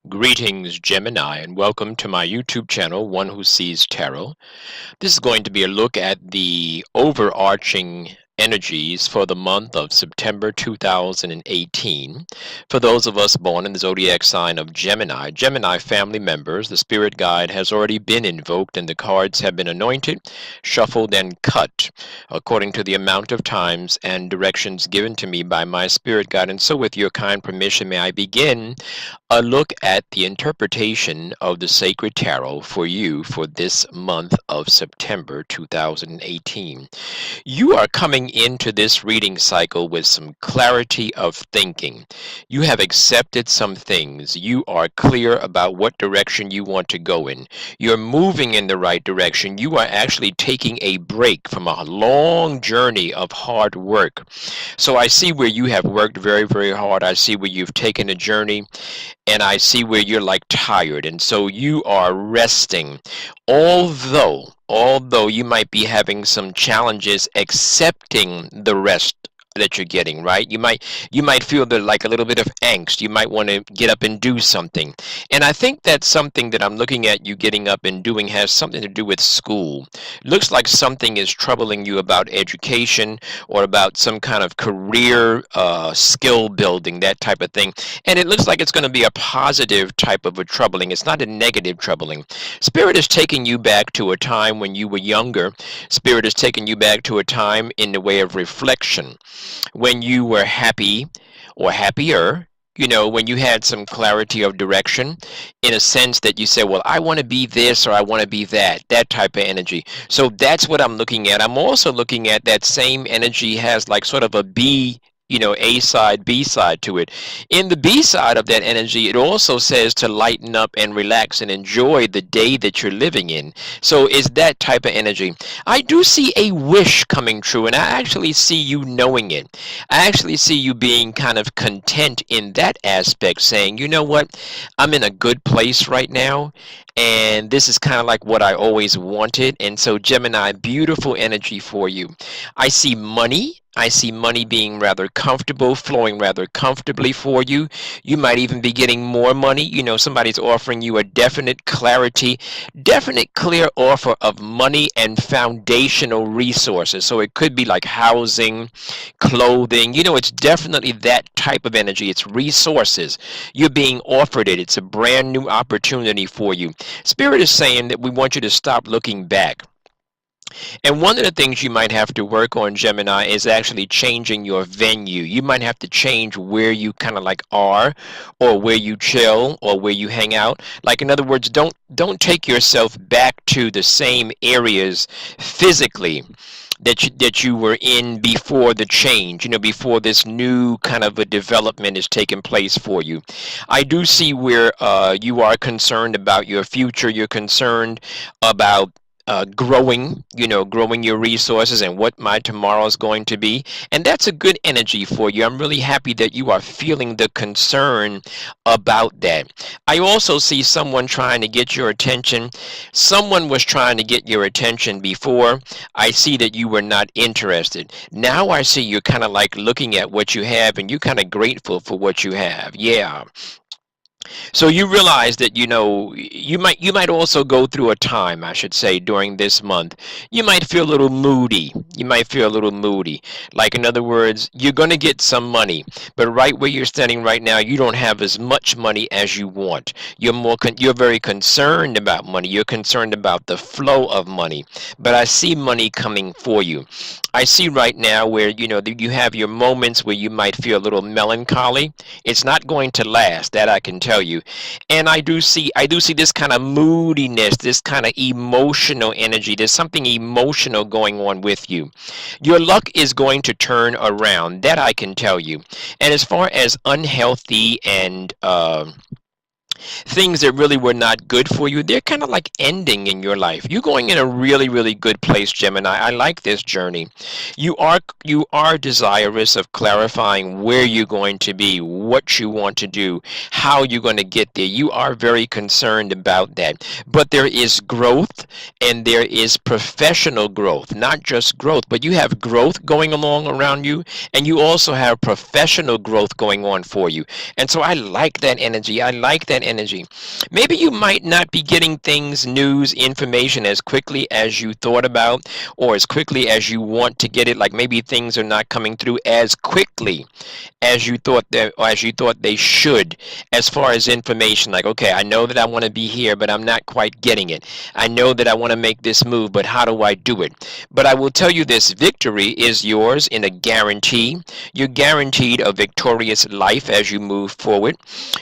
Greetings, Gemini, and welcome to my YouTube channel, One Who Sees Tarot. This is going to be a look at the overarching energies for the month of September 2018. For those of us born in the zodiac sign of Gemini family members, the spirit guide has already been invoked and the cards have been anointed, shuffled, and cut according to the amount of times and directions given to me by my spirit guide. And so, with your kind permission, may I begin a look at the interpretation of the sacred tarot for you for this month of September 2018. You are coming into this reading cycle with some clarity of thinking. You have accepted some things. You are clear about what direction you want to go in. You're moving in the right direction. You are actually taking a break from a long journey of hard work. So I see where you have worked very, very hard. I see where you've taken a journey, and I see where you're like tired, and so you are resting. Although you might be having some challenges accepting the rest that you're getting, right? You might feel that like a little bit of angst. You might want to get up and do something. And I think that something that I'm looking at you getting up and doing has something to do with school. Looks like something is troubling you about education or about some kind of career skill building, that type of thing. And it looks like it's going to be a positive type of a troubling. It's not a negative troubling. Spirit is taking you back to a time when you were younger. Spirit is taking you back to a time in the way of reflection, when you were happy or happier, when you had some clarity of direction, in a sense that you said, well, I want to be this or I want to be that type of energy. So that's what I'm looking at. I'm also looking at that same energy has like sort of a A side, B side to it. In the B side of that energy, it also says to lighten up and relax and enjoy the day that you're living in. So it's that type of energy. I do see a wish coming true, and I actually see you knowing it. I actually see you being kind of content in that aspect, saying, you know what, I'm in a good place right now, and this is kind of like what I always wanted. And so, Gemini, beautiful energy for you. I see money. I see money being rather comfortable, flowing rather comfortably for you. You might even be getting more money. Somebody's offering you a definite clarity, definite clear offer of money and foundational resources. So it could be like housing, clothing. It's definitely that type of energy. It's resources. You're being offered it. It's a brand new opportunity for you. Spirit is saying that we want you to stop looking back. And one of the things you might have to work on, Gemini, is actually changing your venue. You might have to change where you kind of like are, or where you chill, or where you hang out. Like, in other words, don't take yourself back to the same areas physically that you were in before the change, before this new kind of a development is taking place for you. I do see where you are concerned about your future. You're concerned about growing your resources and what my tomorrow is going to be. And that's a good energy for you. I'm really happy that you are feeling the concern about that. I also see someone trying to get your attention. Someone was trying to get your attention before. I see that you were not interested. Now I see you're kind of like looking at what you have and you're kind of grateful for what you have. Yeah. So you realize that you might also go through a time, I should say, during this month. You might feel a little moody. You might feel a little moody. Like, in other words, you're going to get some money, but right where you're standing right now, you don't have as much money as you want. You're very concerned about money. You're concerned about the flow of money, but I see money coming for you. I see right now where you have your moments where you might feel a little melancholy. It's not going to last, that I can tell you. And I do see this kind of moodiness, this kind of emotional energy. There's something emotional going on with you. Your luck is going to turn around, that I can tell you. And as far as unhealthy and things that really were not good for you, they're kind of like ending in your life. You're going in a really, really good place, Gemini. I like this journey. You are desirous of clarifying where you're going to be, what you want to do, how you're going to get there. You are very concerned about that. But there is growth, and there is professional growth, not just growth, but you have growth going along around you, and you also have professional growth going on for you. And so I like that energy. I like that energy. Maybe you might not be getting things, news, information as quickly as you thought about or as quickly as you want to get it. Like maybe things are not coming through as quickly as you thought that, or as you thought they should, as far as information. Like, okay, I know that I want to be here, but I'm not quite getting it. I know that I want to make this move, but how do I do it? But I will tell you this: victory is yours in a guarantee. You're guaranteed a victorious life as you move forward.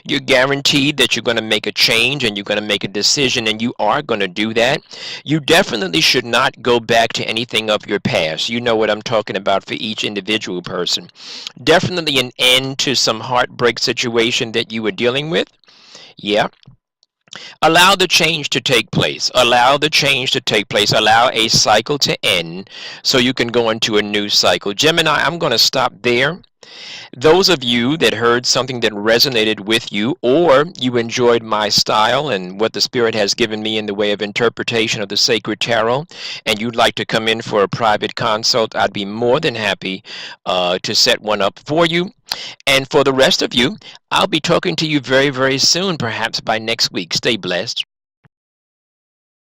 You're guaranteed that you're going to make a change and you're going to make a decision, and you are going to do that. You definitely should not go back to anything of your past. You know what I'm talking about for each individual person. Definitely an end to some heartbreak situation that you were dealing with. Yeah. Allow the change to take place. Allow the change to take place. Allow a cycle to end so you can go into a new cycle. Gemini, I'm going to stop there. Those of you that heard something that resonated with you, or you enjoyed my style and what the Spirit has given me in the way of interpretation of the Sacred Tarot, and you'd like to come in for a private consult, I'd be more than happy to set one up for you. And for the rest of you, I'll be talking to you very, very soon, perhaps by next week. Stay blessed.